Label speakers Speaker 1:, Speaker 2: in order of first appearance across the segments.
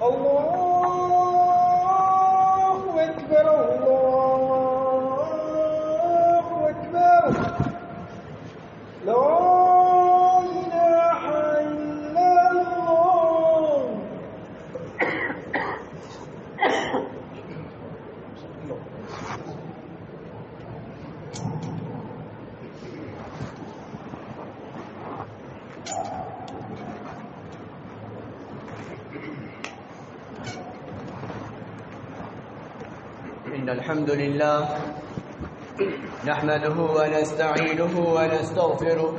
Speaker 1: الله أكبر الله أكبر لا إله إلا الله.
Speaker 2: إن الحمد لله نحمده ونستعينه ونستغفره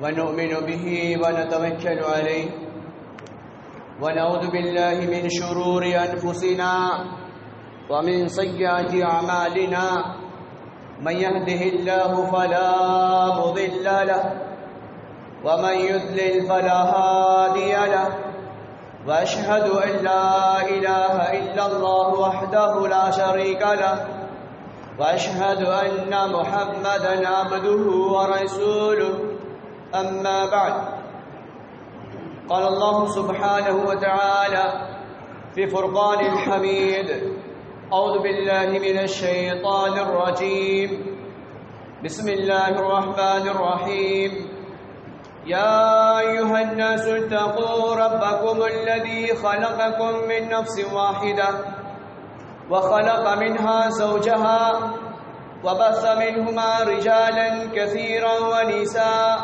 Speaker 2: ونؤمن به ونتوكل عليه ونعوذ بالله من شرور أنفسنا ومن سيئات أعمالنا من يهده الله فلا مضل له ومن يضلل فلا هادي له وأشهد أن لا إله إلا الله وحده لا شريك له وأشهد أن محمدا عبده ورسوله أما بعد قال الله سبحانه وتعالى في فرقان الحميد أعوذ بالله من الشيطان الرجيم بسم الله الرحمن الرحيم يا أيها الناس اتقوا ربكم الذي خلقكم من نفس واحدة وخلق منها زوجها وبث منهما رجالا كثيرا ونساء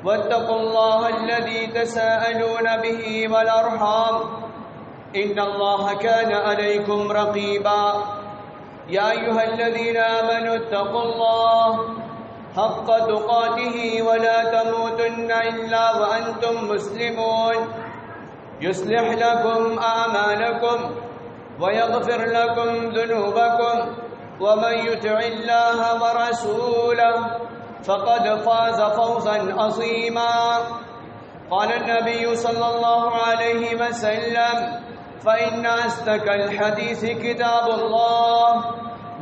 Speaker 2: واتقوا الله الذي تساءلون به والأرحام إن الله كان عليكم رقيبا يا أيها الذين آمنوا اتقوا الله حق تقاته ولا تموتن إلا وأنتم مسلمون يصلح لكم أعمالكم ويغفر لكم ذنوبكم ومن يطع الله ورسوله فقد فاز فوزا عظيما قال النبي صلى الله عليه وسلم فإن أصدق الحديث كتاب الله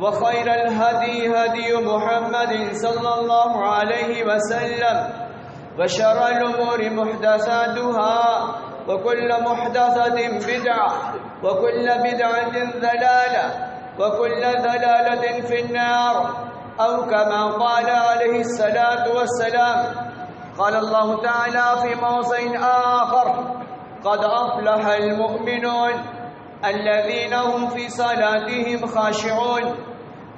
Speaker 2: وخير الهدي هدي محمد صلى الله عليه وسلم وشر الأمور محدثاتها وكل محدثة بدعة وكل بدعة ضلالة وكل ضلالة في النار أو كما قال عليه الصلاة والسلام. قال الله تعالى في موضع آخر قد أفلح المؤمنون الذين هم في صلاتهم خاشعون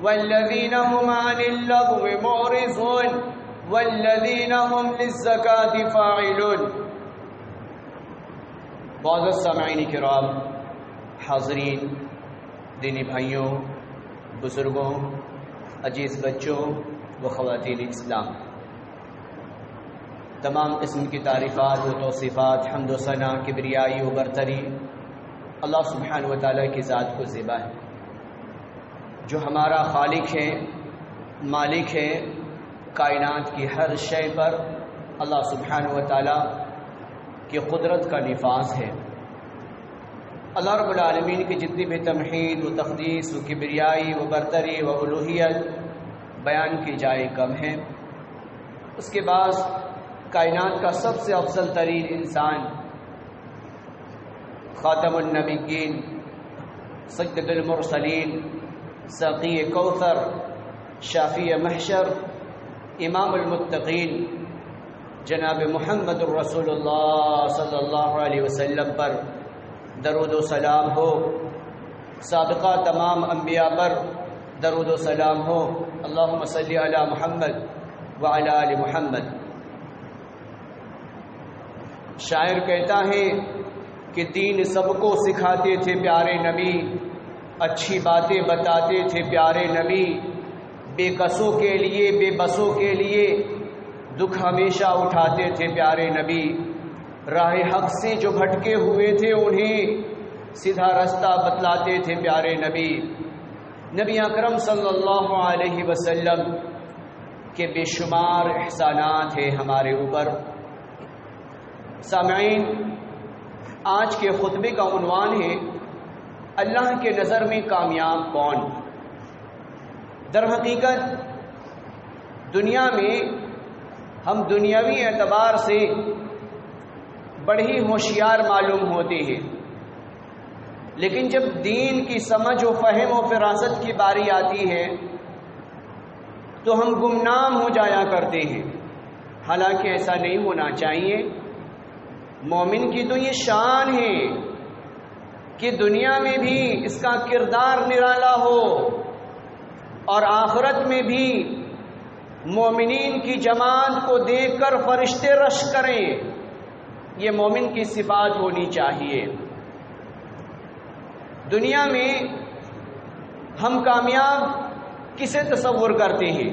Speaker 2: والذين هم عن اللغو معرضون والذين هم للزکاة فاعلون. معزز سامعین کرام، حاضرین، دینی بھائیوں، بزرگوں، عزیز بچوں و خواتین اسلام، تمام قسم کی تعریفات و توصیفات، حمد و ثنا، کبریائی و برتری اللہ سبحانہ و تعالیٰ کی ذات کو زیبا ہے، جو ہمارا خالق ہے، مالک ہے، کائنات کی ہر شے پر اللہ سبحانہ و تعالیٰ کی قدرت کا نفاذ ہے۔ اللہ رب العالمین کی جتنی بھی تمحید و تقدیس و کبریائی و برتری و الوہیت بیان کی جائے کم ہے۔ اس کے بعد کائنات کا سب سے افضل ترین انسان، خاتم النبیین، سید المرسلین، ساقی کوثر، شافی محشر، امام المتقین جناب محمد الرسول اللہ صلی اللہ علیہ وسلم پر درود و سلام ہو، سابقہ تمام انبیاء پر درود و سلام ہو۔ اللہم صلی علی محمد وعلی آل محمد۔ شاعر کہتا ہے کہ دین سب کو سکھاتے تھے پیارے نبی، اچھی باتیں بتاتے تھے پیارے نبی، بے کسوں کے لیے، بے بسوں کے لیے دکھ ہمیشہ اٹھاتے تھے پیارے نبی، راہ حق سے جو بھٹکے ہوئے تھے انہیں سیدھا رستہ بتلاتے تھے پیارے نبی۔ نبی اکرم صلی اللہ علیہ وسلم کے بے شمار احسانات ہیں ہمارے اوپر۔ سامعین، آج کے خطبے کا عنوان ہے اللہ کے نظر میں کامیاب کون؟ در حقیقت دنیا میں ہم دنیاوی اعتبار سے بڑی ہی ہوشیار معلوم ہوتے ہیں، لیکن جب دین کی سمجھ و فہم و فراست کی باری آتی ہے تو ہم گمنام ہو جایا کرتے ہیں، حالانکہ ایسا نہیں ہونا چاہیے۔ مومن کی تو یہ شان ہے کہ دنیا میں بھی اس کا کردار نرالا ہو اور آخرت میں بھی مومنین کی جماعت کو دیکھ کر فرشتے رش کریں، یہ مومن کی صفات ہونی چاہیے۔ دنیا میں ہم کامیاب کسے تصور کرتے ہیں؟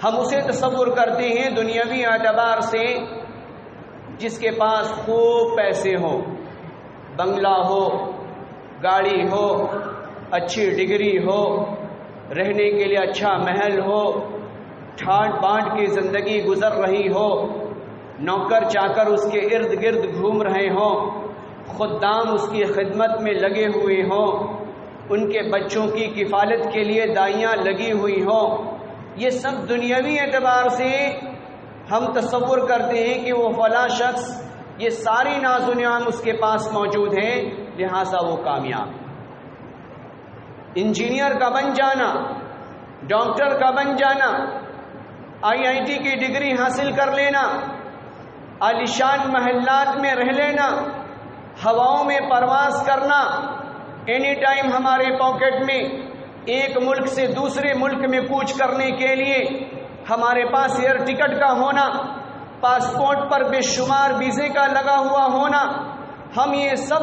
Speaker 2: ہم اسے تصور کرتے ہیں دنیاوی اعتبار سے جس کے پاس خوب پیسے ہوں، بنگلہ ہو، گاڑی ہو، اچھی ڈگری ہو، رہنے کے لیے اچھا محل ہو، ٹھاٹ بانٹ کی زندگی گزر رہی ہو، نوکر چاکر اس کے ارد گرد گھوم رہے ہوں، خدام اس کی خدمت میں لگے ہوئے ہوں، ان کے بچوں کی کفالت کے لیے دائیاں لگی ہوئی ہوں۔ یہ سب دنیاوی اعتبار سے ہم تصور کرتے ہیں کہ وہ فلاں شخص، یہ ساری ناز و نعم اس کے پاس موجود ہیں، لہٰذا وہ کامیاب۔ انجینئر کا بن جانا، ڈاکٹر کا بن جانا، IIT کی ڈگری حاصل کر لینا، عالیشان محلات میں رہ لینا، ہواؤں میں پرواز کرنا، اینی ٹائم ہمارے پاکٹ میں ایک ملک سے دوسرے ملک میں کوچ کرنے کے لیے ہمارے پاس ایئر ٹکٹ کا ہونا، پاسپورٹ پر بے شمار ویزے کا لگا ہوا ہونا، ہم یہ سب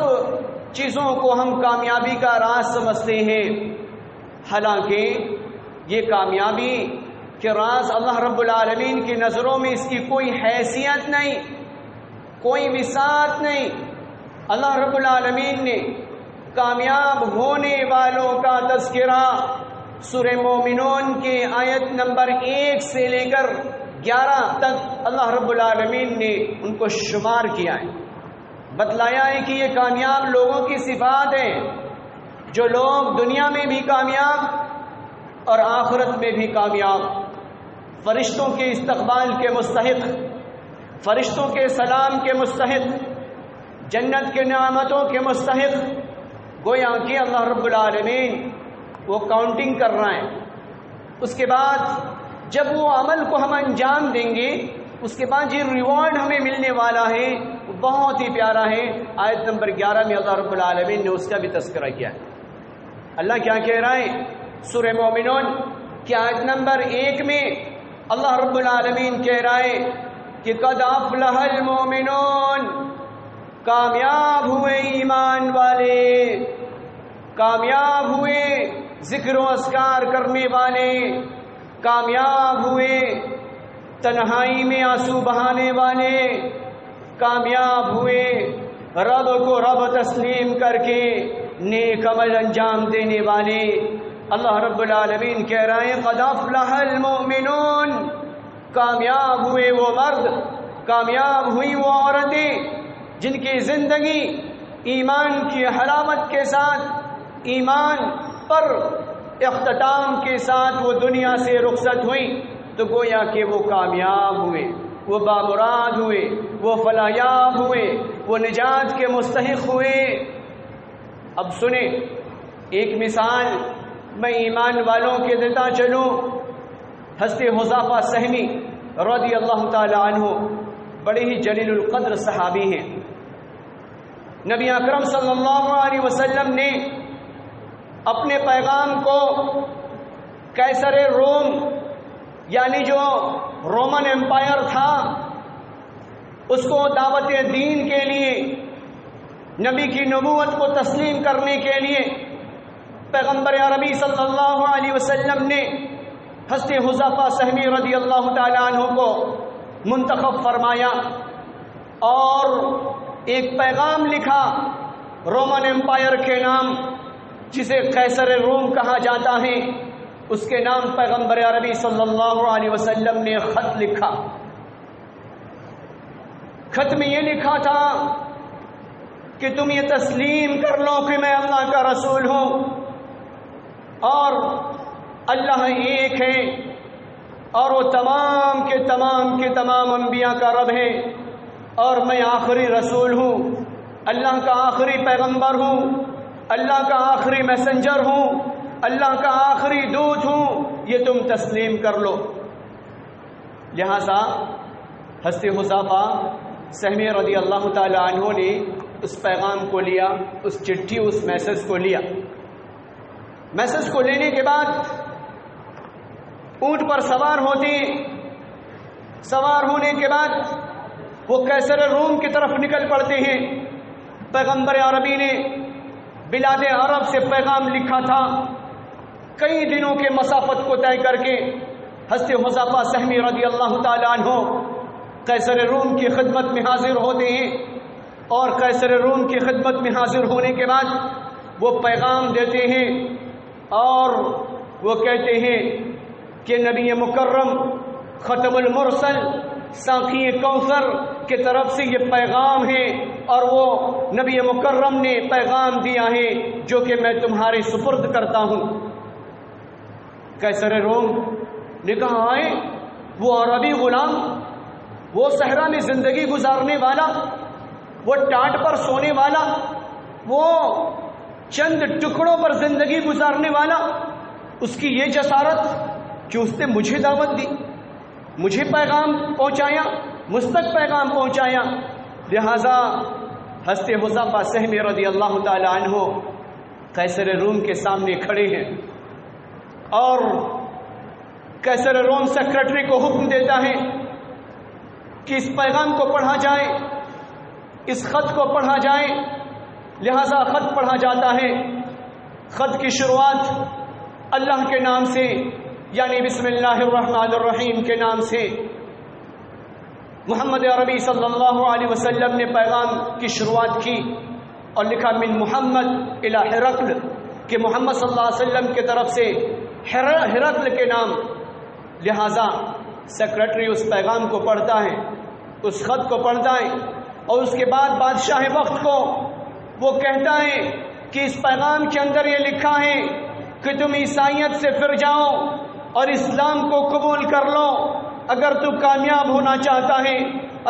Speaker 2: چیزوں کو ہم کامیابی کا راز سمجھتے ہیں، حالانکہ یہ کامیابی کے راز اللہ رب العالمین کی نظروں میں اس کی کوئی حیثیت نہیں، کوئی وسعت نہیں۔ اللہ رب العالمین نے کامیاب ہونے والوں کا تذکرہ سورہ مومنون کے آیت نمبر 1 سے لے کر 11 تک اللہ رب العالمین نے ان کو شمار کیا ہے، بتلایا ہے کہ یہ کامیاب لوگوں کی صفات ہیں، جو لوگ دنیا میں بھی کامیاب اور آخرت میں بھی کامیاب، فرشتوں کے استقبال کے مستحق، فرشتوں کے سلام کے مستحق، جنت کے نعمتوں کے مستحق، گویا کہ اللہ رب العالمین وہ کاؤنٹنگ کر رہا ہے۔ اس کے بعد جب وہ عمل کو ہم انجام دیں گے، اس کے بعد یہ ریوارڈ ہمیں ملنے والا ہے، وہ بہت ہی پیارا ہے۔ آیت نمبر 11 میں اللہ رب العالمین نے اس کا بھی تذکرہ کیا ہے۔ اللہ کیا کہہ رہا ہے سورہ مومنون کی آیت نمبر 1 میں؟ اللہ رب العالمین کہہ رہا ہے کہ قد افلح المومنون، کامیاب ہوئے ایمان والے، کامیاب ہوئے ذکر و اذکار کرنے والے، کامیاب ہوئے تنہائی میں آنسو بہانے والے، کامیاب ہوئے رب کو رب تسلیم کر کے نیک عمل انجام دینے والے۔ اللہ رب العالمین کہہ رہے ہیں قد افلح المؤمنون، کامیاب ہوئے وہ مرد، کامیاب ہوئی وہ عورتیں جن کی زندگی ایمان کی حلاوت کے ساتھ، ایمان پر اختتام کے ساتھ وہ دنیا سے رخصت ہوئی، تو گویا کہ وہ کامیاب ہوئے، وہ بامراد ہوئے، وہ فلاحیاب ہوئے، وہ نجات کے مستحق ہوئے۔ اب سنیں ایک مثال میں ایمان والوں کے دیتا چلوں۔ حضرت حذیفہ سہمی رضی اللہ تعالی عنہ بڑے ہی جلیل القدر صحابی ہیں۔ نبی اکرم صلی اللہ علیہ وسلم نے اپنے پیغام کو قیصر روم، یعنی جو رومن امپائر تھا، اس کو دعوت دین کے لیے، نبی کی نبوت کو تسلیم کرنے کے لیے پیغمبر عربی صلی اللہ علیہ وسلم نے حضرت حذیفہ سہمی رضی اللہ تعالی عنہ کو منتخب فرمایا اور ایک پیغام لکھا رومن امپائر کے نام، جسے قیصر روم کہا جاتا ہے، اس کے نام پیغمبر عربی صلی اللہ علیہ وسلم نے خط لکھا۔ خط میں یہ لکھا تھا کہ تم یہ تسلیم کر لو کہ میں اللہ کا رسول ہوں اور اللہ ایک ہے اور وہ تمام کے تمام انبیاء کا رب ہے، اور میں آخری رسول ہوں، اللہ کا آخری پیغمبر ہوں، اللہ کا آخری میسنجر ہوں، اللہ کا آخری دودھ ہوں، یہ تم تسلیم کر لو۔ لہذا حضرت حذیفہ سہمی رضی اللہ تعالی عنہ نے اس پیغام کو لیا، اس چٹھی، اس میسج کو لیا۔ میسج کو لینے کے بعد اونٹ پر سوار ہونے کے بعد وہ قیصر روم کی طرف نکل پڑتے ہیں۔ پیغمبر عربی نے بلاد عرب سے پیغام لکھا تھا، کئی دنوں کے مسافت کو طے کر کے حضرت حذیفہ سہمی رضی اللہ تعالی عنہ قیصر روم کی خدمت میں حاضر ہوتے ہیں، اور قیصر روم کی خدمت میں حاضر ہونے کے بعد وہ پیغام دیتے ہیں اور وہ کہتے ہیں کہ نبی مکرم ختم المرسل ساقی کوثر کی طرف سے یہ پیغام ہے، اور وہ نبی مکرم نے پیغام دیا ہے جو کہ میں تمہارے سپرد کرتا ہوں۔ قیصر روم نے کہا، آئے وہ عربی غلام، وہ صحرا میں زندگی گزارنے والا، وہ ٹاٹ پر سونے والا، وہ چند ٹکڑوں پر زندگی گزارنے والا، اس کی یہ جسارت کہ اس نے مجھے دعوت دی، مجھے پیغام پہنچایا، مجھ تک پیغام پہنچایا۔ لہذا حضرت حذیفہ سہمی رضی اللہ تعالی عنہ قیصر روم کے سامنے کھڑے ہیں، اور قیصر روم سیکرٹری کو حکم دیتا ہے کہ اس پیغام کو پڑھا جائے، اس خط کو پڑھا جائے۔ لہذا خط پڑھا جاتا ہے۔ خط کی شروعات اللہ کے نام سے، یعنی بسم اللہ الرحمن الرحیم کے نام سے۔ محمد عربی صلی اللہ علیہ وسلم نے پیغام کی شروعات کی اور لکھا من محمد الی ہرقل، کہ محمد صلی اللہ علیہ وسلم کی طرف سے ہرقل کے نام۔ لہذا سیکرٹری اس پیغام کو پڑھتا ہے، اس خط کو پڑھتا ہے، اور اس کے بعد بادشاہ وقت کو وہ کہتا ہے کہ اس پیغام کے اندر یہ لکھا ہے کہ تم عیسائیت سے پھر جاؤ اور اسلام کو قبول کر لو۔ اگر تو کامیاب ہونا چاہتا ہے،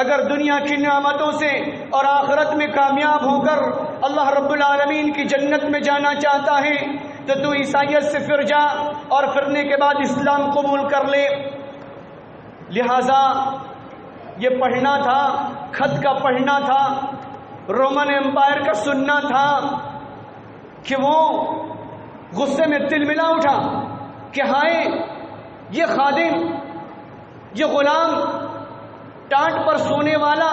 Speaker 2: اگر دنیا کی نعمتوں سے اور آخرت میں کامیاب ہو کر اللہ رب العالمین کی جنت میں جانا چاہتا ہے تو عیسائیت سے پھر جا، اور پھرنے کے بعد اسلام قبول کر لے۔ لہذا یہ پڑھنا تھا، خط کا پڑھنا تھا، رومن امپائر کا سننا تھا کہ وہ غصے میں تلملا اٹھا کہ ہائے، یہ خادم، یہ غلام، ٹانٹ پر سونے والا،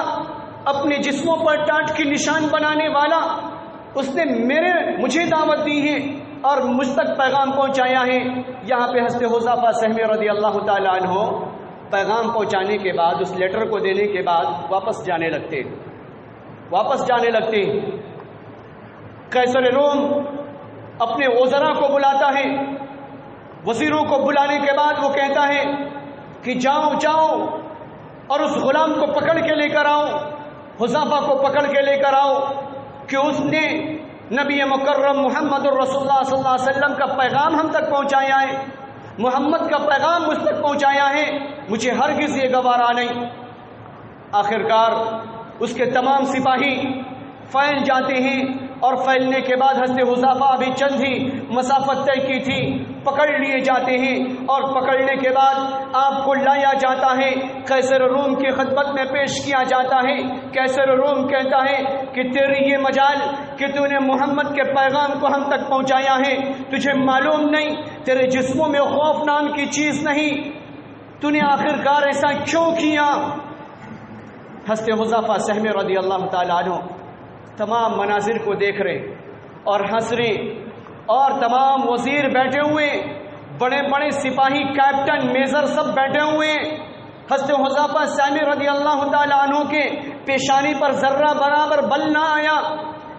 Speaker 2: اپنے جسموں پر ٹانٹ کی نشان بنانے والا، اس نے مجھے دعوت دی ہے اور مجھ تک پیغام پہنچایا ہے۔ یہاں پہ حضرت حذیفہ سہمی رضی اللہ تعالی عنہ پیغام پہنچانے کے بعد، اس لیٹر کو دینے کے بعد واپس جانے لگتے۔ قیصر روم اپنے وزراء کو بلاتا ہے، وزیروں کو بلانے کے بعد وہ کہتا ہے کہ جاؤ اور اس غلام کو پکڑ کے لے کر آؤ، حذیفہ کو پکڑ کے لے کر آؤ، کہ اس نے نبی مکرم محمد الرسول اللہ صلی اللہ علیہ وسلم کا پیغام ہم تک پہنچایا ہے، محمد کا پیغام مجھ تک پہنچایا ہے، مجھے ہرگز یہ گوارا نہیں۔ آخرکار اس کے تمام سپاہی پھیل جاتے ہیں، اور پھیلنے کے بعد حضرت حذیفہ ابھی چند ہی مسافت طے کی تھی، پکڑ لیے جاتے ہیں، اور پکڑنے کے بعد آپ کو لایا جاتا ہے، قیصر روم کی خدمت میں پیش کیا جاتا ہے۔ قیصر روم کہتا ہے کہ تیری یہ مجال کہ تو نے محمد کے پیغام کو ہم تک پہنچایا ہے، تجھے معلوم نہیں، تیرے جسموں میں خوف نام کی چیز نہیں، تو نے آخرکار ایسا کیوں کیا؟ حضرت حذیفہ سہمی رضی اللہ تعالی عنہ تمام مناظر کو دیکھ رہے اور ہنس رہے، اور تمام وزیر بیٹھے ہوئے، بڑے بڑے سپاہی، کیپٹن، میجر سب بیٹھے ہوئے۔ حضرت حذیفہ سہمی رضی اللہ تعالی عنہ کے پیشانی پر ذرہ برابر بل نہ آیا۔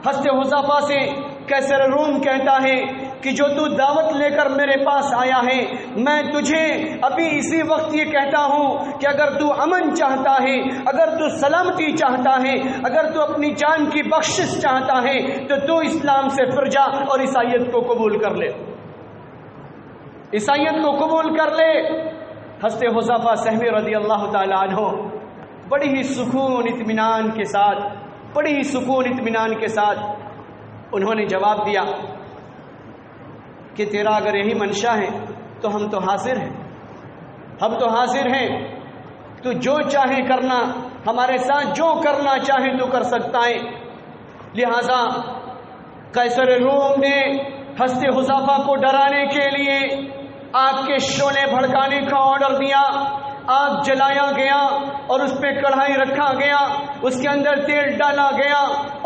Speaker 2: حضرت حذیفہ سے قیصر روم کہتا ہے کہ جو تو دعوت لے کر میرے پاس آیا ہے، میں تجھے ابھی اسی وقت یہ کہتا ہوں کہ اگر تو امن چاہتا ہے، اگر تو سلامتی چاہتا ہے، اگر تو اپنی جان کی بخشش چاہتا ہے تو اسلام سے پھر جا اور عیسائیت کو قبول کر لے، عیسائیت کو قبول کر لے۔ حضرت حذیفہ سہمی رضی اللہ تعالی عنہ بڑی ہی سکون اطمینان کے ساتھ، بڑی ہی سکون اطمینان کے ساتھ انہوں نے جواب دیا کہ تیرا اگر یہی منشا ہے تو ہم تو حاضر ہیں، ہم تو حاضر ہیں، تو جو چاہے کرنا، ہمارے ساتھ جو کرنا چاہے تو کر سکتا ہے۔ لہذا قیصر روم نے حضرت حذیفہ کو ڈرانے کے لیے آگ کے شعلے بھڑکانے کا آرڈر دیا۔ آگ جلایا گیا اور اس پہ کڑھائی رکھا گیا، اس کے اندر تیل ڈالا گیا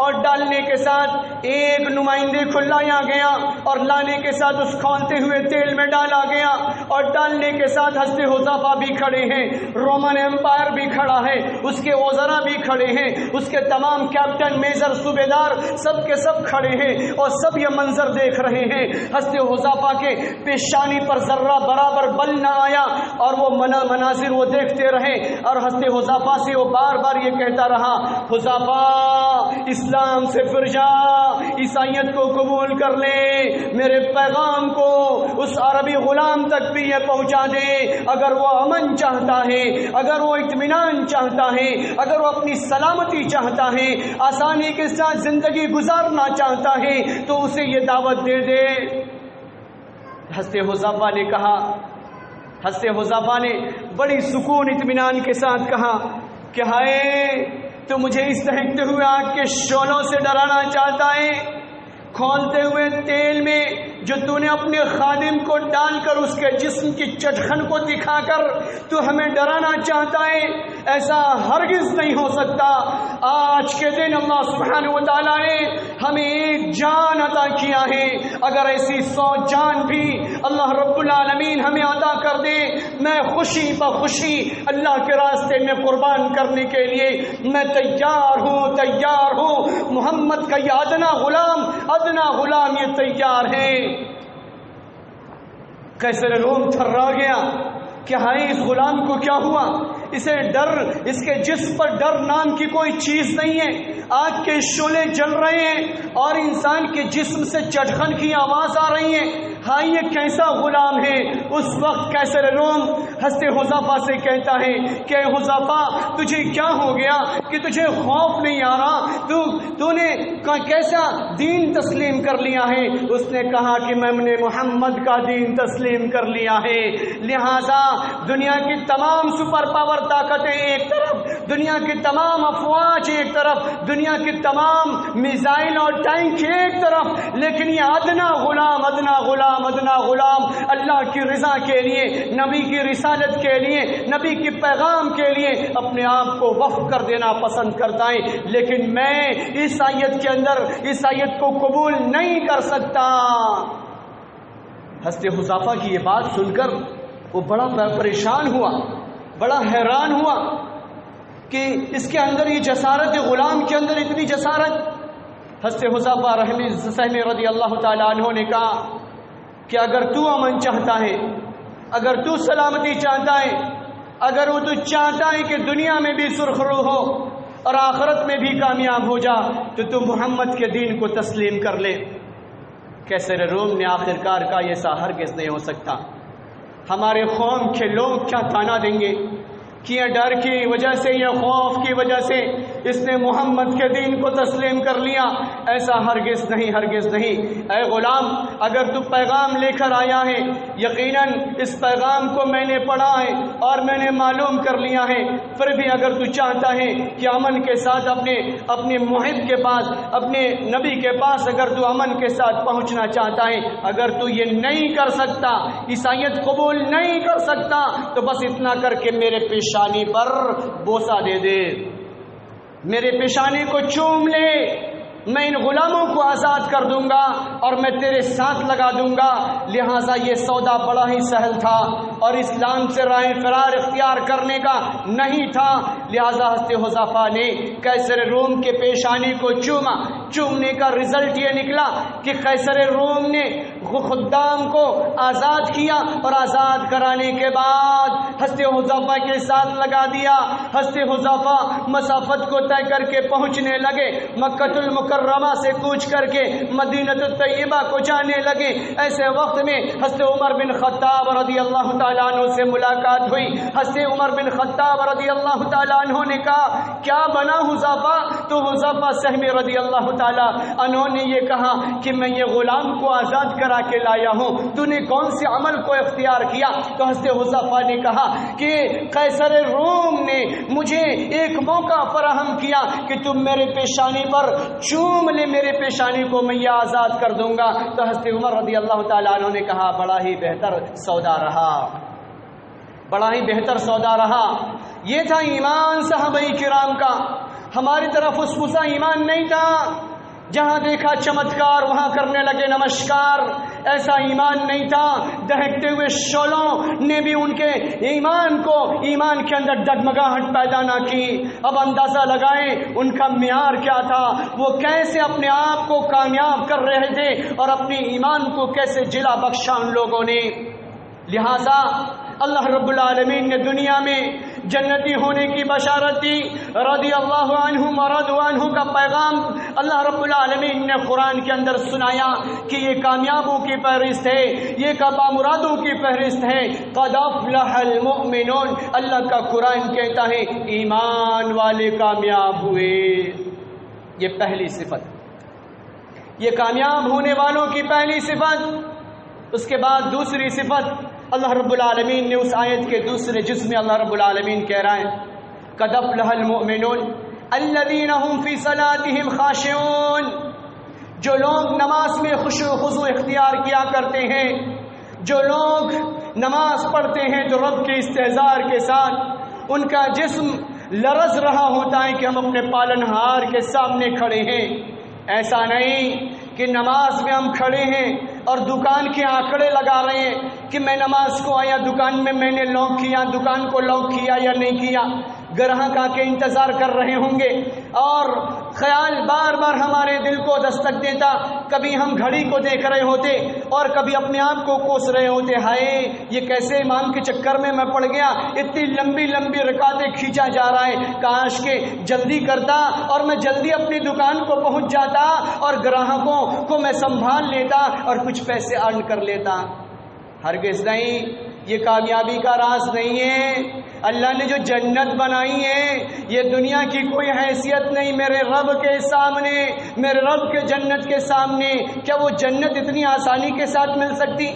Speaker 2: اور ڈالنے کے ساتھ ایک نمائندے کو لایا گیا اور لانے کے ساتھ اس کھولتے ہوئے تیل میں ڈالا گیا اور ڈالنے کے ساتھ حضرت حذیفہ بھی کھڑے ہیں، رومن ایمپائر بھی کھڑا ہے، اس کے وزراء بھی کھڑے ہیں، اس کے تمام کیپٹن، میجر، صوبیدار سب کے سب کھڑے ہیں اور سب یہ منظر دیکھ رہے ہیں۔ حضرت حذیفہ کے پیشانی پر ذرہ برابر بل نہ آیا اور وہ مناظر وہ دیکھتے رہے اور حضرت حذیفہ سے وہ بار بار یہ کہتا رہا، حذیفہ اسلام سے پھر جا، عیسائیت کو قبول کر لے، میرے پیغام کو اس عربی غلام تک بھی یہ پہنچا دے۔ اگر وہ امن چاہتا ہے، اگر وہ اطمینان چاہتا ہے، اگر وہ اپنی سلامتی چاہتا ہے، آسانی کے ساتھ زندگی گزارنا چاہتا ہے تو اسے یہ دعوت دے دے۔ حضرت حذیفہ نے کہا، حضرت حذیفہ نے بڑی سکون اطمینان کے ساتھ کہا کہ ہائے تو مجھے اس دہکتے ہوئے آگ کے شعلوں سے ڈرانا چاہتا ہے، کھولتے ہوئے تیل میں جو تو نے اپنے خادم کو ڈال کر اس کے جسم کی چٹخن کو دکھا کر تو ہمیں ڈرانا چاہتا ہے، ایسا ہرگز نہیں ہو سکتا۔ آج کے دن اللہ سبحانہ و تعالیٰ نے ہمیں ایک جان عطا کیا ہے، اگر ایسی 100 جان بھی اللہ رب العالمین ہمیں عطا کر دے، میں خوشی بخوشی اللہ کے راستے میں قربان کرنے کے لیے میں تیار ہوں، تیار ہوں۔ محمد کا یہ ادنا غلام یہ تیار ہے۔ قیصر روم تھرا گیا کہ ہائے اس غلام کو کیا ہوا، اسے ڈر، اس کے جسم پر ڈر نام کی کوئی چیز نہیں ہے، آگ کے شعلے جل رہے ہیں اور انسان کے جسم سے چٹخن کی آواز آ رہی ہے، ہاں یہ کیسا غلام ہے۔ اس وقت قیصر روم حضرت حذیفہ سے کہتا ہے کہ حذیفہ تجھے کیا ہو گیا کہ تجھے خوف نہیں آ رہا، تو نے کیسا دین تسلیم کر لیا ہے؟ اس نے کہا کہ میں نے محمد کا دین تسلیم کر لیا ہے، لہذا دنیا کی تمام سپر پاور طاقتیں ایک طرف، دنیا کی تمام افواج ایک طرف، دنیا کی تمام میزائل اور ٹینک ایک طرف، لیکن یہ ادنا غلام اللہ کی رضا کے لیے، نبی کی رسالت کے لیے، نبی کی پیغام کے لیے اپنے آپ کو وقف کر دینا پسند کرتا ہے، لیکن میں عیسائیت کے اندر عیسائیت کو قبول نہیں کر سکتا۔ حضرت حذیفہ کی یہ بات سن کر وہ بڑا پریشان ہوا، بڑا حیران ہوا کہ اس کے اندر یہ جسارت، غلام کے اندر اتنی جسارت۔ حضرت حذیفہ رضی اللہ تعالیٰ عنہ نے کہا کہ اگر تو امن چاہتا ہے، اگر تو سلامتی چاہتا ہے، اگر وہ تو چاہتا ہے کہ دنیا میں بھی سرخرو ہو اور آخرت میں بھی کامیاب ہو جا تو تو محمد کے دین کو تسلیم کر لے۔ قیصر روم نے آخرکار کا ایسا ہرگز نہیں ہو سکتا، ہمارے قوم کے لوگ کیا تانا دیں گے کہ یہ ڈر کی وجہ سے، یہ خوف کی وجہ سے اس نے محمد کے دین کو تسلیم کر لیا، ایسا ہرگز نہیں۔ اے غلام اگر تو پیغام لے کر آیا ہے، یقیناً اس پیغام کو میں نے پڑھا ہے اور میں نے معلوم کر لیا ہے، پھر بھی اگر تو چاہتا ہے کہ امن کے ساتھ اپنے محب کے پاس، اپنے نبی کے پاس اگر تو امن کے ساتھ پہنچنا چاہتا ہے، اگر تو یہ نہیں کر سکتا، عیسائیت قبول نہیں کر سکتا، تو بس اتنا کر کے میرے پیشانی پر بوسہ دے دے، میرے پیشانی کو چوم لے، میں ان غلاموں کو آزاد کر دوں گا اور میں تیرے ساتھ لگا دوں گا۔ لہٰذا یہ سودا بڑا ہی سہل تھا اور اسلام سے راہ فرار اختیار کرنے کا نہیں تھا، لہٰذا حضرت حذیفہ نے قیصر روم کے پیشانی کو چوما۔ چومنے کا رزلٹ یہ نکلا کہ قیصر روم نے خدام کو آزاد کیا اور آزاد کرانے کے بعد حضرت حذیفہ کے ساتھ لگا دیا۔ حضرت حذیفہ مسافت کو طے کر کے پہنچنے لگے، مکہ المکرمہ سے کوچ کر کے مدینہ طیبہ کو جانے لگے۔ ایسے وقت میں حضرت عمر بن خطاب رضی اللہ تعالیٰ عنہ سے ملاقات ہوئی۔ حضرت عمر بن خطاب رضی اللہ تعالیٰ عنہ نے کہا کیا بنا حذیفہ؟ تو حذیفہ سہمی رضی اللہ تعالیٰ عنہ نے یہ کہا کہ میں یہ غلام کو آزاد کرا کے لایا ہوں، تو نے کون سے عمل کو اختیار کیا؟ تو حضرت حذیفہ نے کہا کہ قیصر روم نے مجھے ایک موقع فراہم کیا کہ تم میرے پیشانی پر چوم لے، میرے پیشانی کو میں یہ آزاد کر دوں گا۔ تو حضرت عمر رضی اللہ تعالیٰ عنہ نے کہا بڑا ہی بہتر سودا رہا، بڑا ہی بہتر سودا رہا۔ یہ تھا ایمان صحابہ کرام کا۔ ہماری طرف اس ایمان نہیں تھا، جہاں دیکھا چمتکار وہاں کرنے لگے نمسکار، ایسا ایمان نہیں تھا۔ دہکتے ہوئے شعلوں نے بھی ان کے ایمان کے اندر ڈگمگاہٹ پیدا نہ کی۔ اب اندازہ لگائیں ان کا معیار کیا تھا، وہ کیسے اپنے آپ کو کامیاب کر رہے تھے اور اپنے ایمان کو کیسے جلا بخشا ان لوگوں نے۔ لہذا اللہ رب العالمین نے دنیا میں جنتی ہونے کی بشارت دی۔ رضی اللہ عنہ ورضوا عنہ کا پیغام اللہ رب العالمین نے قرآن کے اندر سنایا کہ یہ کامیابوں کی فہرست ہے، یہ بامرادوں کی فہرست ہے۔ قد افلح المؤمنون، اللہ کا قرآن کہتا ہے ایمان والے کامیاب ہوئے۔ یہ پہلی صفت، یہ کامیاب ہونے والوں کی پہلی صفت۔ اس کے بعد دوسری صفت اللہ رب العالمین نے اس آیت کے دوسرے جز میں اللہ رب العالمین کہہ رہا ہے قد افلح المؤمنون الذین هم فی صلاتهم خاشعون، جو لوگ نماز میں خشوع و خضوع اختیار کیا کرتے ہیں، جو لوگ نماز پڑھتے ہیں تو رب کے استحضار کے ساتھ ان کا جسم لرز رہا ہوتا ہے کہ ہم اپنے پالنہار کے سامنے کھڑے ہیں۔ ایسا نہیں کہ نماز میں ہم کھڑے ہیں اور دکان کے آنکڑے لگا رہے ہیں کہ میں نماز کو آیا دکان میں نے لاک کیا، دکان کو لاک کیا یا نہیں کیا، گراہک آ کے انتظار کر رہے ہوں گے اور خیال بار بار ہمارے دل کو دستک دیتا، کبھی ہم گھڑی کو دیکھ رہے ہوتے اور کبھی اپنے آپ کو کوس رہے ہوتے، ہائے یہ کیسے امام کے چکر میں پڑ گیا، اتنی لمبی لمبی رکعتیں کھینچا جا رہا ہے، کاش کہ جلدی کرتا اور میں جلدی اپنی دکان کو پہنچ جاتا اور گراہکوں کو میں سنبھال لیتا اور کچھ پیسے ارن کر لیتا۔ ہرگز نہیں، یہ کامیابی کا راز نہیں ہے۔ اللہ نے جو جنت بنائی ہے یہ دنیا کی کوئی حیثیت نہیں میرے رب کے سامنے، میرے رب کے جنت کے سامنے۔ کیا وہ جنت اتنی آسانی کے ساتھ مل سکتی؟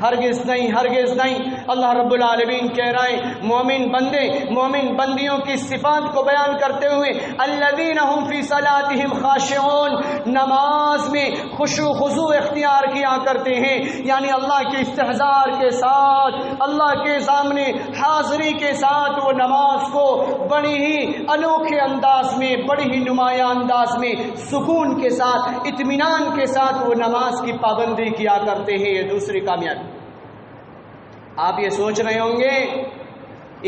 Speaker 2: ہرگز نہیں، ہرگز نہیں۔ اللہ رب العالمین کہہ رہے ہیں مومن بندے، مومن بندیوں کی صفات کو بیان کرتے ہوئے الذین هم فی صلاتهم خاشعون، نماز میں خشوع خضوع اختیار کیا کرتے ہیں، یعنی اللہ کے استحضار کے ساتھ، اللہ کے سامنے حاضری کے ساتھ وہ نماز کو بڑی ہی انوکھے انداز میں، بڑی ہی نمایاں انداز میں، سکون کے ساتھ، اطمینان کے ساتھ وہ نماز کی پابندی کیا کرتے ہیں۔ یہ دوسری کامیابی۔ آپ یہ سوچ رہے ہوں گے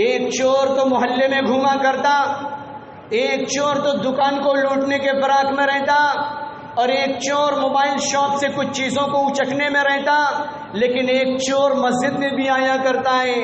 Speaker 2: ایک چور تو محلے میں گھوما کرتا، ایک چور تو دکان کو لوٹنے کے فراق میں رہتا اور ایک چور موبائل شاپ سے کچھ چیزوں کو اچکنے میں رہتا، لیکن ایک چور مسجد میں بھی آیا کرتا ہے،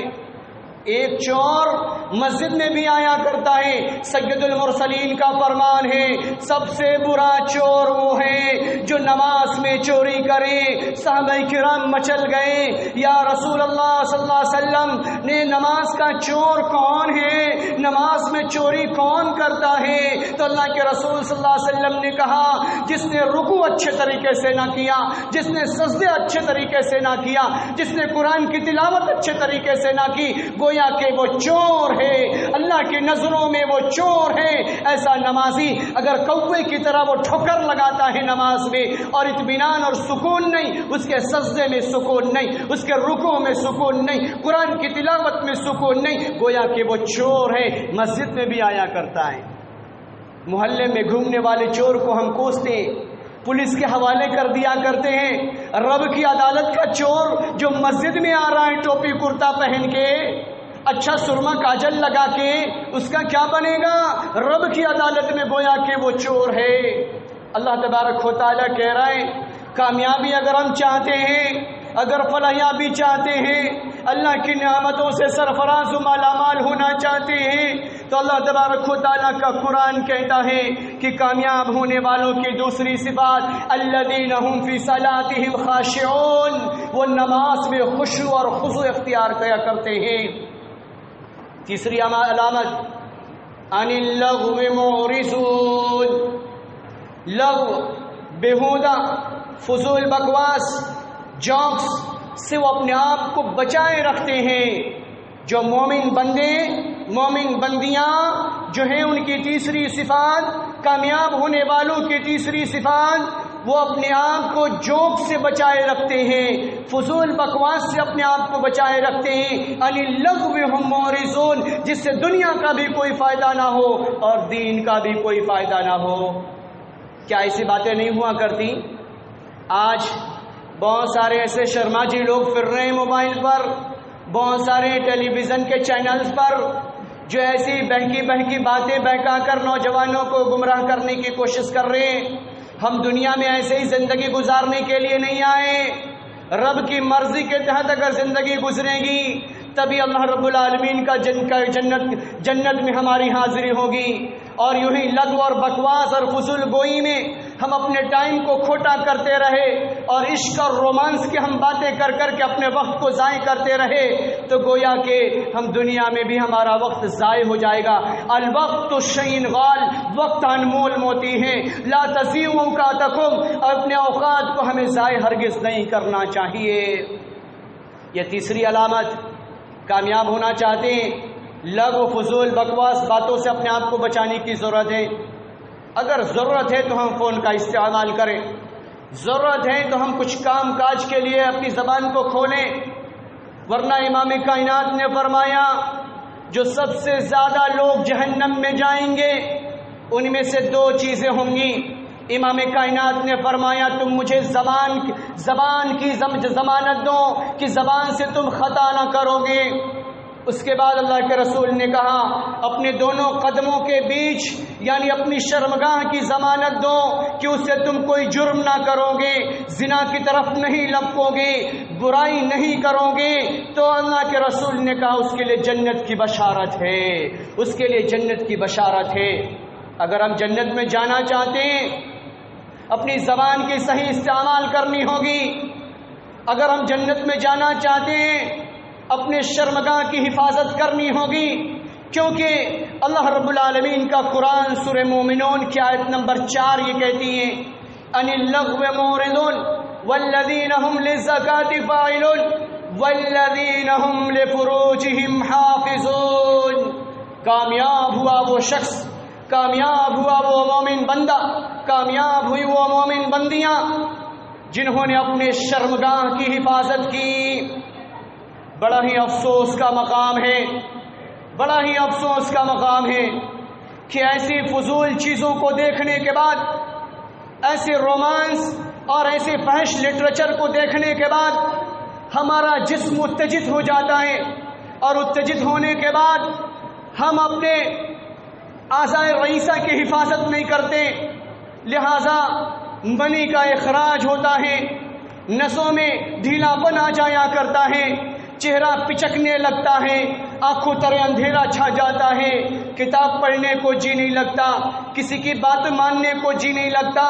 Speaker 2: ایک چور مسجد میں بھی آیا کرتا ہے۔ سید المرسلین کا فرمان ہے سب سے برا چور وہ ہے جو نماز میں چوری کرے۔ صحابہ کرام مچل گئے، یا رسول اللہ صلی اللہ علیہ وسلم نے نماز کا چور کون ہے، نماز میں چوری کون کرتا ہے؟ تو اللہ کے رسول صلی اللہ علیہ وسلم نے کہا جس نے رکوع اچھے طریقے سے نہ کیا، جس نے سجدے اچھے طریقے سے نہ کیا، جس نے قرآن کی تلاوت اچھے طریقے سے نہ کی، گویا کہ وہ چور ہے، اللہ کی نظروں میں وہ چور ہے۔ ایسا نمازی اگر کوے کی طرح وہ ٹھوکر لگاتا ہے نماز میں اور اطمینان اور سکون نہیں، اس کے سجدے میں سکون نہیں، اس کے رکوع میں سکون نہیں، قرآن کی تلاوت میں سکون نہیں، گویا کہ وہ چور ہے۔ مسجد میں بھی آیا کرتا ہے، محلے میں گھومنے والے چور کو ہم کوستے پولیس کے حوالے کر دیا کرتے ہیں، رب کی عدالت کا چور جو مسجد میں آ رہا ہے ٹوپی کرتا پہن کے، اچھا سرما کاجل لگا کے، اس کا کیا بنے گا؟ رب کی عدالت میں گویا کہ وہ چور ہے۔ اللہ تبارک و تعالیٰ کہہ رہا ہے کامیابی اگر ہم چاہتے ہیں، اگر فلاحیابی چاہتے ہیں، اللہ کی نعمتوں سے سرفراز و مالا مال ہونا چاہتے ہیں، تو اللہ تبارک و تعالیٰ کا قرآن کہتا ہے کہ کامیاب ہونے والوں کی دوسری صفات الذین هم فی صلاتهم خاشعون، وہ نماز میں خشوع اور خضوع اختیار کیا کرتے ہیں۔ تیسری علامت عن اللغو معرضون. لغو، بیہودہ، فضول بکواس، جوکس سے وہ اپنے آپ کو بچائے رکھتے ہیں. جو مومن بندے، مومن بندیاں جو ہیں، ان کی تیسری صفات، کامیاب ہونے والوں کی تیسری صفات، وہ اپنے آپ کو جوک سے بچائے رکھتے ہیں، فضول بکواس سے اپنے آپ کو بچائے رکھتے ہیں. عن اللغو ہم معرضون، جس سے دنیا کا بھی کوئی فائدہ نہ ہو اور دین کا بھی کوئی فائدہ نہ ہو. کیا ایسی باتیں نہیں ہوا کرتی؟ آج بہت سارے ایسے شرما جی لوگ پھر رہے ہیں موبائل پر، بہت سارے ٹیلی ویژن کے چینلز پر، جو ایسی بہکی باتیں بہکا کر نوجوانوں کو گمراہ کرنے کی کوشش کر رہے ہیں. ہم دنیا میں ایسے ہی زندگی گزارنے کے لیے نہیں آئے. رب کی مرضی کے تحت اگر زندگی گزرے گی تبھی اللہ رب العالمین کا جنت میں ہماری حاضری ہوگی. اور یوں ہی لغو اور بکواس اور فضول گوئی میں ہم اپنے ٹائم کو کھوٹا کرتے رہے اور عشق اور رومانس کی ہم باتیں کر کے اپنے وقت کو ضائع کرتے رہے تو گویا کہ ہم دنیا میں بھی ہمارا وقت ضائع ہو جائے گا. الوقت شیء غال، وقت انمول موتی ہے. لا تضیعوا اوقاتکم، اپنے اوقات کو ہمیں ضائع ہرگز نہیں کرنا چاہیے. یہ تیسری علامت. کامیاب ہونا چاہتے ہیں، لغو، فضول، بکواس باتوں سے اپنے آپ کو بچانے کی ضرورت ہے. اگر ضرورت ہے تو ہم فون کا استعمال کریں، ضرورت ہے تو ہم کچھ کام کاج کے لیے اپنی زبان کو کھولیں، ورنہ امام کائنات نے فرمایا جو سب سے زیادہ لوگ جہنم میں جائیں گے ان میں سے دو چیزیں ہوں گی. امام کائنات نے فرمایا تم مجھے زبان کی ضمانت دو کہ زبان سے تم خطا نہ کرو گے. اس کے بعد اللہ کے رسول نے کہا اپنے دونوں قدموں کے بیچ یعنی اپنی شرمگاہ کی ضمانت دو کہ اس سے تم کوئی جرم نہ کرو گے، زنا کی طرف نہیں لپکو گے، برائی نہیں کرو گے. تو اللہ کے رسول نے کہا اس کے لیے جنت کی بشارت ہے، اس کے لیے جنت کی بشارت ہے. اگر ہم جنت میں جانا چاہتے ہیں اپنی زبان کی صحیح استعمال کرنی ہوگی. اگر ہم جنت میں جانا چاہتے ہیں اپنے شرمگاہ کی حفاظت کرنی ہوگی، کیونکہ اللہ رب العالمین کا قرآن سورہ مومنون کی آیت نمبر 4 یہ کہتی ہے ان اللغو معرضون والذین هم للزکاة فاعلون والذین هم لفروجهم حافظون. کامیاب ہوا وہ شخص، کامیاب ہوا وہ مومن بندہ، کامیاب ہوئی وہ مومن بندیاں جنہوں نے اپنے شرمگاہ کی حفاظت کی. بڑا ہی افسوس کا مقام ہے، بڑا ہی افسوس کا مقام ہے کہ ایسی فضول چیزوں کو دیکھنے کے بعد، ایسے رومانس اور ایسے فحش لٹریچر کو دیکھنے کے بعد ہمارا جسم اتجت ہو جاتا ہے، اور اتجت ہونے کے بعد ہم اپنے اعضائے رئیسہ کی حفاظت نہیں کرتے، لہذا منی کا اخراج ہوتا ہے، نسوں میں ڈھیلا پن آ جایا کرتا ہے، چہرہ پچکنے لگتا ہے، آنکھوں ترے اندھیرا چھا جاتا ہے، کتاب پڑھنے کو جی نہیں لگتا، کسی کی بات ماننے کو جی نہیں لگتا.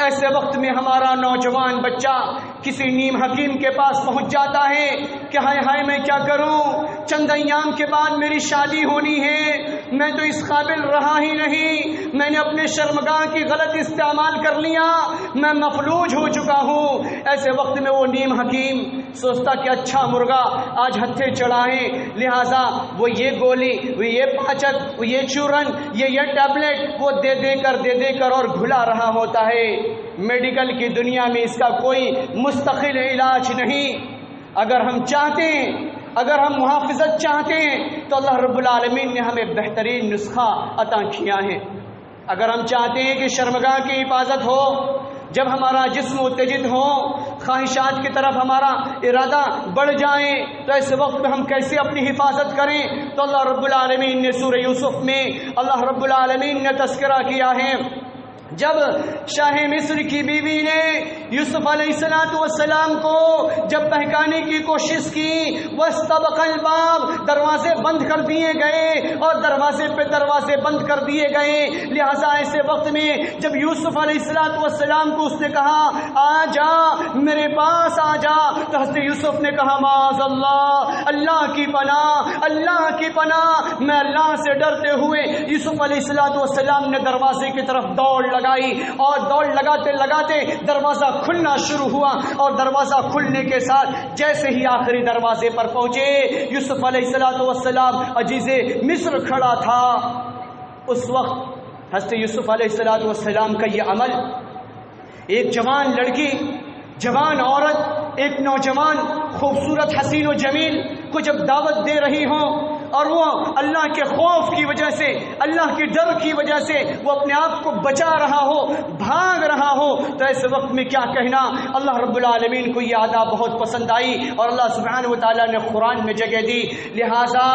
Speaker 2: ایسے وقت میں ہمارا نوجوان بچہ کسی نیم حکیم کے پاس پہنچ جاتا ہے کہ ہائے ہائے میں کیا کروں، چند ایام کے بعد میری شادی ہونی ہے، میں تو اس قابل رہا ہی نہیں، میں نے اپنے شرمگاہ کی غلط استعمال کر لیا، میں مفلوج ہو چکا ہوں. ایسے وقت میں وہ نیم حکیم سوچتا کہ اچھا مرغا آج ہتھے چڑھائیں، لہٰذا وہ یہ گولی، وہ یہ پاچک، وہ یہ چورن، یہ ٹیبلٹ وہ دے دے کر اور گھلا رہا ہوتا ہے. میڈیکل کی دنیا میں اس کا کوئی مستقل علاج نہیں. اگر ہم چاہتے ہیں، اگر ہم محافظت چاہتے ہیں تو اللہ رب العالمین نے ہمیں بہترین نسخہ عطا کیا ہے. اگر ہم چاہتے ہیں کہ شرمگاہ کی حفاظت ہو، جب ہمارا جسم اتجت ہو، خواہشات کی طرف ہمارا ارادہ بڑھ جائے، تو ایسے وقت میں ہم کیسے اپنی حفاظت کریں؟ تو اللہ رب العالمین نے سورہ یوسف میں اللہ رب العالمین نے تذکرہ کیا ہے جب شاہ مصر کی بیوی نے یوسف علیہ السلام کو جب بہکانے کی کوشش کی، واستبق الباب، دروازے بند کر دیے گئے اور دروازے پہ دروازے بند کر دیے گئے۔ لہذا ایسے وقت میں جب یوسف علیہ السلام کو اس نے کہا آ جا میرے پاس آ جا، تو حضرت یوسف نے کہا معاذ اللہ، اللہ کی پناہ، اللہ کی پناہ، میں اللہ سے ڈرتے ہوئے۔ یوسف علیہ السلام نے دروازے کی طرف دوڑ لگائی اور دوڑ لگاتے لگاتے دروازہ کھلنا شروع ہوا، اور دروازہ کھلنے کے ساتھ جیسے ہی آخری دروازے پر پہنچے، یوسف علیہ السلام عزیز مصر کھڑا تھا۔ اس وقت حضرت یوسف علیہ السلام کا یہ عمل، ایک جوان لڑکی، جوان عورت، ایک نوجوان خوبصورت حسین و جمیل کو جب دعوت دے رہی ہوں اور وہ اللہ کے خوف کی وجہ سے، اللہ کے ڈر کی وجہ سے وہ اپنے آپ کو بچا رہا ہو، بھاگ رہا ہو، تو ایسے وقت میں کیا کہنا؟ اللہ رب العالمین کو یہ ادا بہت پسند آئی اور اللہ سبحانہ و تعالیٰ نے قرآن میں جگہ دی۔ لہٰذا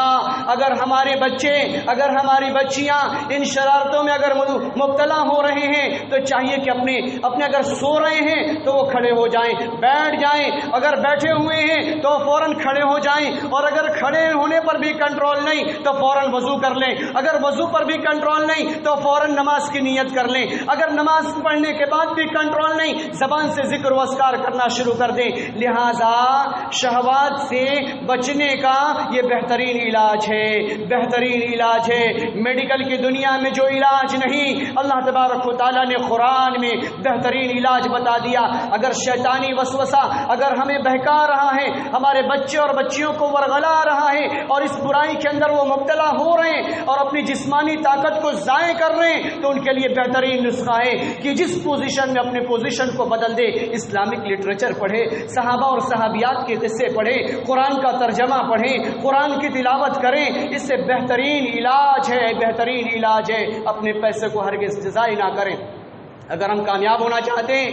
Speaker 2: اگر ہمارے بچے، اگر ہماری بچیاں ان شرارتوں میں اگر مبتلا ہو رہے ہیں تو چاہیے کہ اپنے اگر سو رہے ہیں تو وہ کھڑے ہو جائیں، بیٹھ جائیں، اگر بیٹھے ہوئے ہیں تو فوراً کھڑے ہو جائیں، اور اگر کھڑے ہونے پر بھی کنٹرول نہیں تو فوراً وضو کر لیں، اگر وضو پر بھی کنٹرول نہیں تو فوراً نماز کی نیت کر لیں، اگر نماز پڑھنے کے بعد بھی کنٹرول نہیں زبان سے ذکر و اذکار کرنا شروع کر دیں۔ لہذا شہوات سے بچنے کا یہ بہترین علاج ہے، بہترین علاج ہے۔ میڈیکل کی دنیا میں جو علاج نہیں، اللہ تبارک و تعالیٰ نے قرآن میں بہترین علاج بتا دیا۔ اگر شیطانی وسوسہ اگر ہمیں بہکا رہا ہے، ہمارے بچے اور بچیوں کو ورغلا رہا ہے اور اس برائی کے اندر وہ مبتلا ہو رہے ہیں اور اپنی جسمانی طاقت کو ضائع کر رہے ہیں، تو ان کے لیے بہترین نسخہ ہے کہ جس پوزیشن میں اپنے پوزیشن کو بدل دے، اسلامک لٹریچر پڑھے، صحابہ اور صحابیات کے قصے پڑھے، قرآن کا ترجمہ پڑھیں، قرآن کی تلاوت کریں، اس سے بہترین علاج ہے، بہترین علاج ہے۔ اپنے پیسے کو ہرگز ضائع نہ کریں۔ اگر ہم کامیاب ہونا چاہتے ہیں،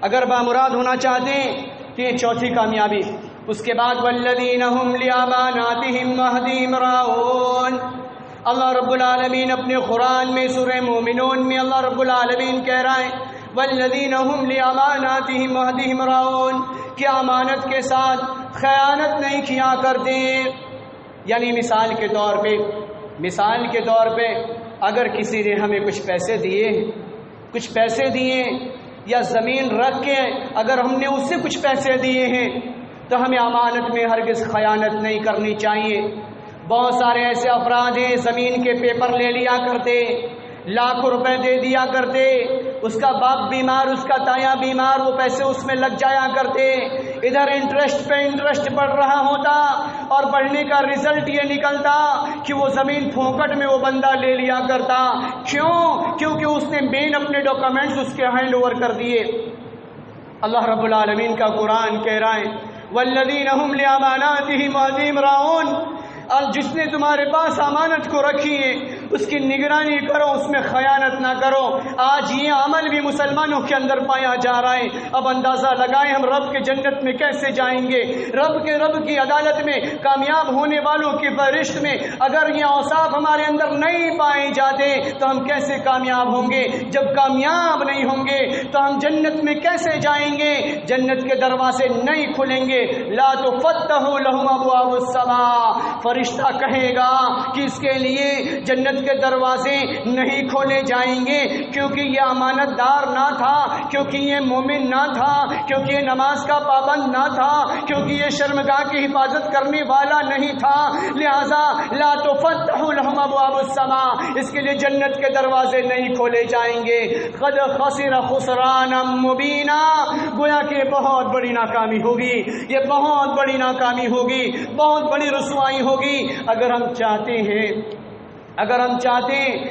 Speaker 2: اگر بامراد ہونا چاہتے ہیں، تو یہ چوتھی کامیابی۔ اس کے بعد والذین هم لأماناتهم وعهدهم راعون، اللہ رب العالمین اپنے قرآن میں سورہ مومنون میں اللہ رب العالمین کہہ رہا ہے والذین هم لأماناتهم وعهدهم راعون، کہ امانت کے ساتھ خیانت نہیں کیا کرتے۔ یعنی مثال کے طور پہ اگر کسی نے ہمیں کچھ پیسے دیے یا زمین رکھ کے اگر ہم نے اس سے کچھ پیسے دیے ہیں تو ہمیں امانت میں ہرگز خیانت نہیں کرنی چاہیے۔ بہت سارے ایسے افراد ہیں زمین کے پیپر لے لیا کرتے، لاکھوں روپے دے دیا کرتے، اس کا باپ بیمار، اس کا تایا بیمار، وہ پیسے اس میں لگ جایا کرتے، ادھر انٹرسٹ پہ انٹرسٹ بڑھ رہا ہوتا اور بڑھنے کا رزلٹ یہ نکلتا کہ وہ زمین پھونکٹ میں وہ بندہ لے لیا کرتا۔ کیونکہ اس نے مین اپنے ڈاکومنٹس اس کے ہینڈ اوور کر دیے۔ اللہ رب العالمین کا قرآن کہہ رہا ہے والذین هم لأماناتهم وعهدهم راعون، اور جس نے تمہارے پاس امانت کو رکھی ہے اس کی نگرانی کرو، اس میں خیانت نہ کرو۔ آج یہ عمل بھی مسلمانوں کے اندر پایا جا رہا ہے۔ اب اندازہ لگائیں ہم رب کے جنت میں کیسے جائیں گے، رب کی عدالت میں کامیاب ہونے والوں کی فہرست میں اگر یہ اوصاف ہمارے اندر نہیں پائے جاتے تو ہم کیسے کامیاب ہوں گے؟ جب کامیاب نہیں ہوں گے تو ہم جنت میں کیسے جائیں گے؟ جنت کے دروازے نہیں کھلیں گے۔ لا تفتح لهم ابواب السماء، فرشتہ کہے گا کہ اس کے لیے جنت کے دروازے نہیں کھولے جائیں گے، کیونکہ یہ امانت دار نہ تھا، کیونکہ یہ مومن نہ تھا، کیونکہ یہ نماز کا پابند نہ تھا، کیونکہ یہ شرمگاہ کی حفاظت کرنے والا نہیں تھا۔ لہذا لا تفتح لهم ابواب السماء، اس کے لیے جنت کے دروازے نہیں کھولے جائیں گے۔ قد خسر خسرانا مبینا، گویا کہ بہت بڑی ناکامی ہوگی، یہ بہت بڑی ناکامی ہوگی، بہت بڑی رسوائی ہوگی۔ اگر ہم چاہتے ہیں